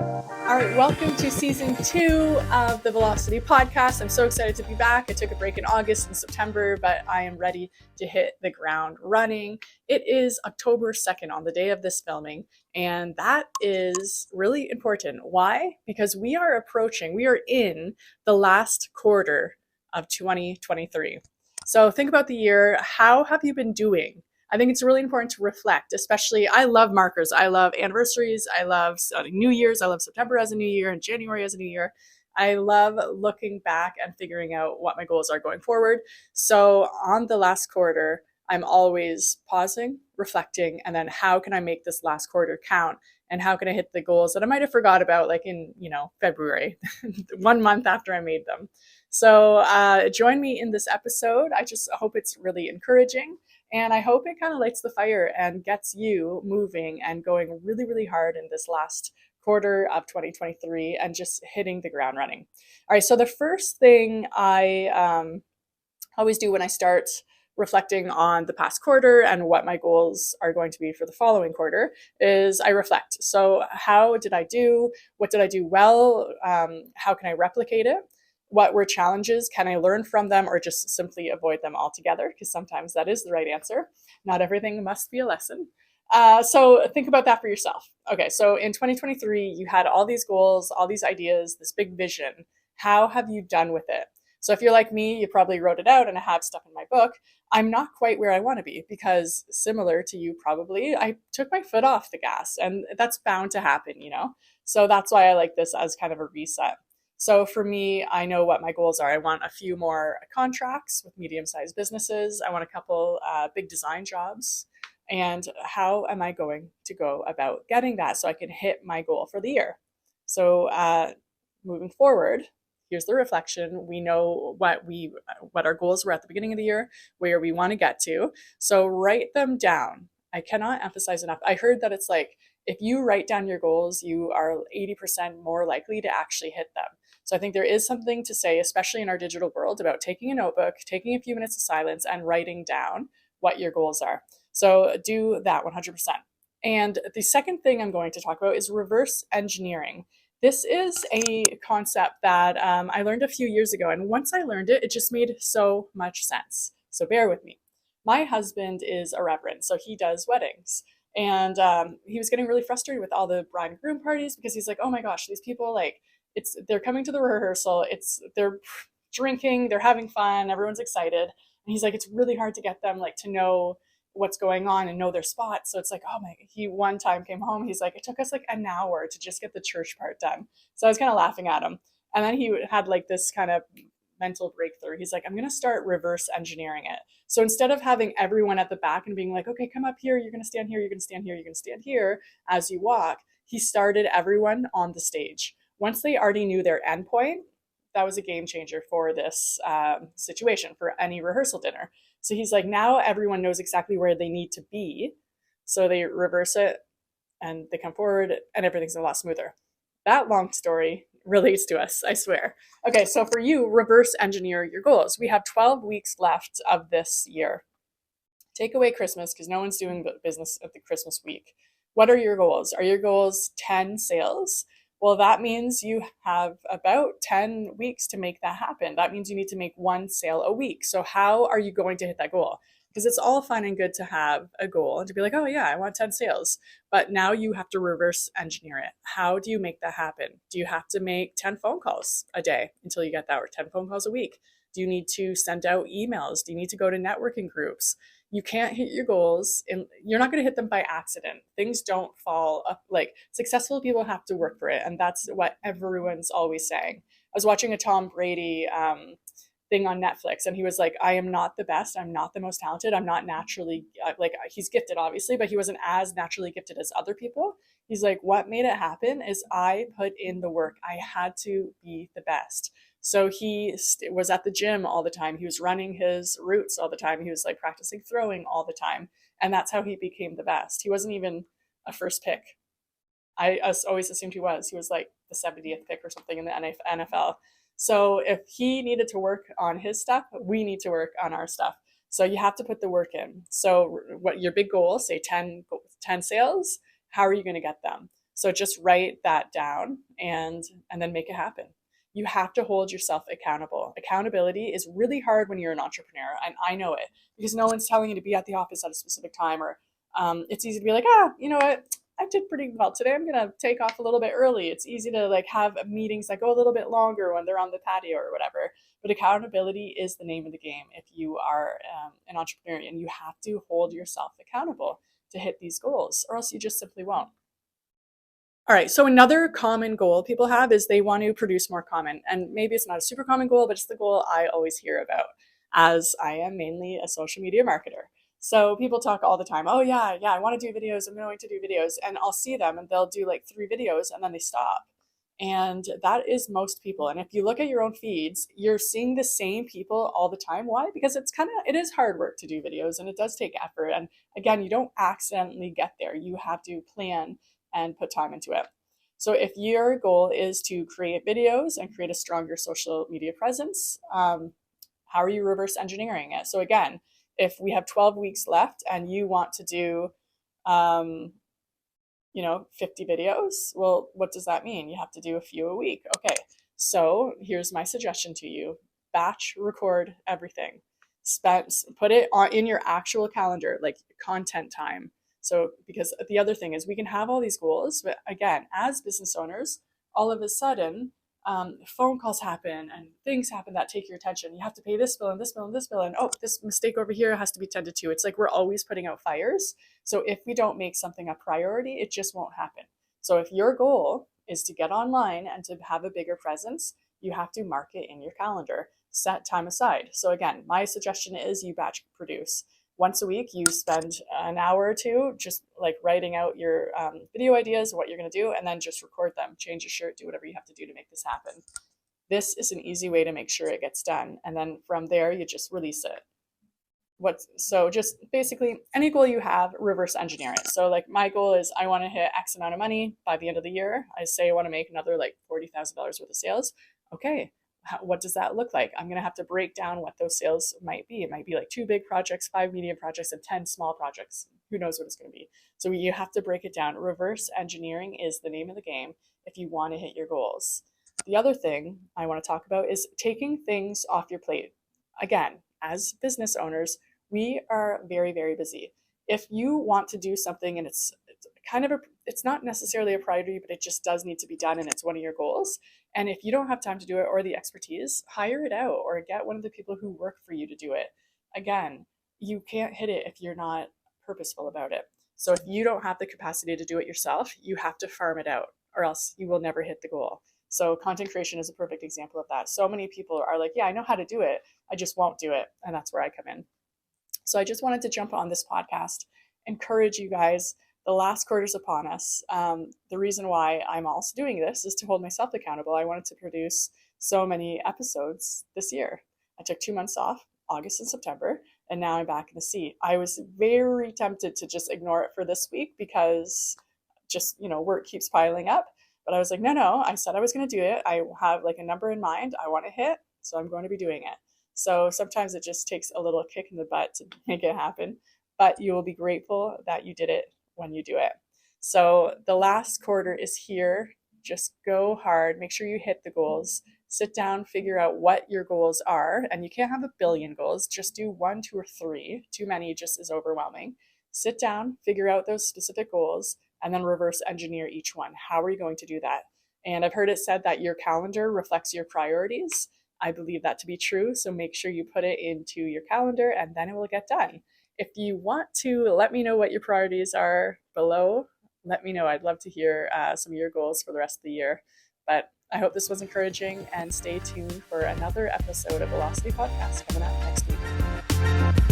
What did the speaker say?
All right, welcome to season 2 of the Velocity podcast. I'm so excited to be back. I took a break in August and September, but I am ready to hit the ground running. It is October 2nd on the day of this filming, and that is really important. Why? Because we are in the last quarter of 2023. So think about the year. How have you been doing? I think it's really important to reflect, especially I love markers. I love anniversaries. I love New Year's. I love September as a new year and January as a new year. I love looking back and figuring out what my goals are going forward. So on the last quarter, I'm always pausing, reflecting, and then how can I make this last quarter count? And how can I hit the goals that I might have forgot about, like in, February, 1 month after I made them. So join me in this episode. I just hope it's really encouraging. And I hope it kind of lights the fire and gets you moving and going really, really hard in this last quarter of 2023 and just hitting the ground running. All right, so the first thing I always do when I start reflecting on the past quarter and what my goals are going to be for the following quarter is I reflect. So, how did I do? What did I do well? How can I replicate it? What were challenges? Can I learn from them or just simply avoid them altogether? Because sometimes that is the right answer. Not everything must be a lesson. So think about that for yourself. Okay, so in 2023, you had all these goals, all these ideas, this big vision. How have you done with it? So if you're like me, you probably wrote it out and I have stuff in my book. I'm not quite where I want to be because, similar to you probably, I took my foot off the gas and that's bound to happen. So that's why I like this as kind of a reset. So for me, I know what my goals are. I want a few more contracts with medium-sized businesses. I want a couple big design jobs. And how am I going to go about getting that so I can hit my goal for the year? So moving forward, here's the reflection. We know what our goals were at the beginning of the year, where we want to get to. So write them down. I cannot emphasize enough. I heard that it's like if you write down your goals, you are 80% more likely to actually hit them. So I think there is something to say, especially in our digital world, about taking a notebook, taking a few minutes of silence, and writing down what your goals are. So do that 100%. And the second thing I'm going to talk about is reverse engineering. This is a concept that I learned a few years ago. And once I learned it, it just made so much sense. So bear with me. My husband is a reverend, so he does weddings. And he was getting really frustrated with all the bride and groom parties because he's like, oh my gosh, these people, like, they're coming to the rehearsal, they're drinking, they're having fun, everyone's excited. And he's like, it's really hard to get them like to know what's going on and know their spot. So it's like, oh my, he one time came home, he's like, it took us like an hour to just get the church part done. So I was kind of laughing at him. And then he had like this kind of mental breakthrough. He's like, I'm going to start reverse engineering it. So instead of having everyone at the back and being like, okay, come up here, you're going to stand here, you're going to stand here, you're going to stand here as you walk, he started everyone on the stage. Once they already knew their endpoint, that was a game changer for this situation, for any rehearsal dinner. So he's like, now everyone knows exactly where they need to be. So they reverse it and they come forward and everything's a lot smoother. That long story relates to us, I swear. Okay, so for you, reverse engineer your goals. We have 12 weeks left of this year. Take away Christmas because no one's doing business at the Christmas week. What are your goals? Are your goals 10 sales? Well, that means you have about 10 weeks to make that happen. That means you need to make one sale a week. So how are you going to hit that goal? Because it's all fine and good to have a goal and to be like, oh yeah, I want 10 sales. But now you have to reverse engineer it. How do you make that happen? Do you have to make 10 phone calls a day until you get that, or 10 phone calls a week? Do you need to send out emails? Do you need to go to networking groups? You can't hit your goals and you're not going to hit them by accident. Things don't fall up. Like, successful people have to work for it. And that's what everyone's always saying. I was watching a Tom Brady thing on Netflix and he was like, I am not the best. I'm not the most talented. I'm not naturally like, he's gifted obviously, but he wasn't as naturally gifted as other people. He's like, what made it happen is I put in the work. I had to be the best. So he was at the gym all the time. He was running his routes all the time. He was like practicing throwing all the time. And that's how he became the best. He wasn't even a first pick. I always assumed he was. He was like the 70th pick or something in the NFL. So if he needed to work on his stuff, we need to work on our stuff. So you have to put the work in. So what your big goal, say 10 sales, how are you going to get them? So just write that down and then make it happen. You have to hold yourself accountable. Accountability is really hard when you're an entrepreneur, and I know it because no one's telling you to be at the office at a specific time, or it's easy to be like, you know what, I did pretty well today. I'm gonna take off a little bit early. It's easy to like have meetings that go a little bit longer when they're on the patio or whatever. But accountability is the name of the game if you are an entrepreneur, and you have to hold yourself accountable to hit these goals, or else you just simply won't. All right, so another common goal people have is they want to produce more content. And maybe it's not a super common goal, but it's the goal I always hear about, as I am mainly a social media marketer. So people talk all the time, oh yeah, I want to do videos, I'm going to do videos. And I'll see them and they'll do like 3 videos and then they stop. And that is most people. And if you look at your own feeds, you're seeing the same people all the time. Why? Because it is hard work to do videos and it does take effort. And again, you don't accidentally get there. You have to plan and put time into it. So if your goal is to create videos and create a stronger social media presence, how are you reverse engineering it? So again, if we have 12 weeks left and you want to do 50 videos, well, what does that mean? You have to do a few a week. Okay, so here's my suggestion to you. Batch record everything. Put it in your actual calendar, like content time. So because the other thing is we can have all these goals, but again, as business owners, all of a sudden, phone calls happen and things happen that take your attention. You have to pay this bill and this bill and this bill, and this mistake over here has to be tended to. It's like we're always putting out fires. So if we don't make something a priority, it just won't happen. So if your goal is to get online and to have a bigger presence, you have to mark it in your calendar, set time aside. So again, my suggestion is you batch produce. Once a week, you spend an hour or two just like writing out your video ideas, what you're going to do, and then just record them, change your shirt, do whatever you have to do to make this happen. This is an easy way to make sure it gets done. And then from there, you just release it. So just basically any goal you have, reverse engineer it. So like my goal is I want to hit X amount of money by the end of the year. I say I want to make another like $40,000 worth of sales. Okay, what does that look like? I'm going to have to break down what those sales might be. It might be like 2 big projects, 5 medium projects, and 10 small projects. Who knows what it's going to be? So you have to break it down. Reverse engineering is the name of the game if you want to hit your goals. The other thing I want to talk about is taking things off your plate. Again, as business owners, we are very, very busy. If you want to do something and it's not necessarily a priority, but it just does need to be done and it's one of your goals. And if you don't have time to do it or the expertise, hire it out or get one of the people who work for you to do it. Again, you can't hit it if you're not purposeful about it. So if you don't have the capacity to do it yourself, you have to farm it out or else you will never hit the goal. So content creation is a perfect example of that. So many people are like, yeah, I know how to do it. I just won't do it. And that's where I come in. So I just wanted to jump on this podcast, encourage you guys. The last quarter's upon us. The reason why I'm also doing this is to hold myself accountable. I wanted to produce so many episodes this year. I took 2 months off, August and September, and now I'm back in the seat. I was very tempted to just ignore it for this week because just, work keeps piling up. But I was like, no, I said I was going to do it. I have like a number in mind I want to hit, so I'm going to be doing it. So sometimes it just takes a little kick in the butt to make it happen, but you will be grateful that you did it when you do it. So the last quarter is here. Just go hard. Make sure you hit the goals. Sit down, figure out what your goals are. And you can't have a billion goals. Just do 1, 2, or 3. Too many just is overwhelming. Sit down, figure out those specific goals, and then reverse engineer each one. How are you going to do that? And I've heard it said that your calendar reflects your priorities. I believe that to be true. So make sure you put it into your calendar and then it will get done. If you want to let me know what your priorities are below, let me know. I'd love to hear some of your goals for the rest of the year. But I hope this was encouraging, and stay tuned for another episode of Velocity Podcast coming up next week.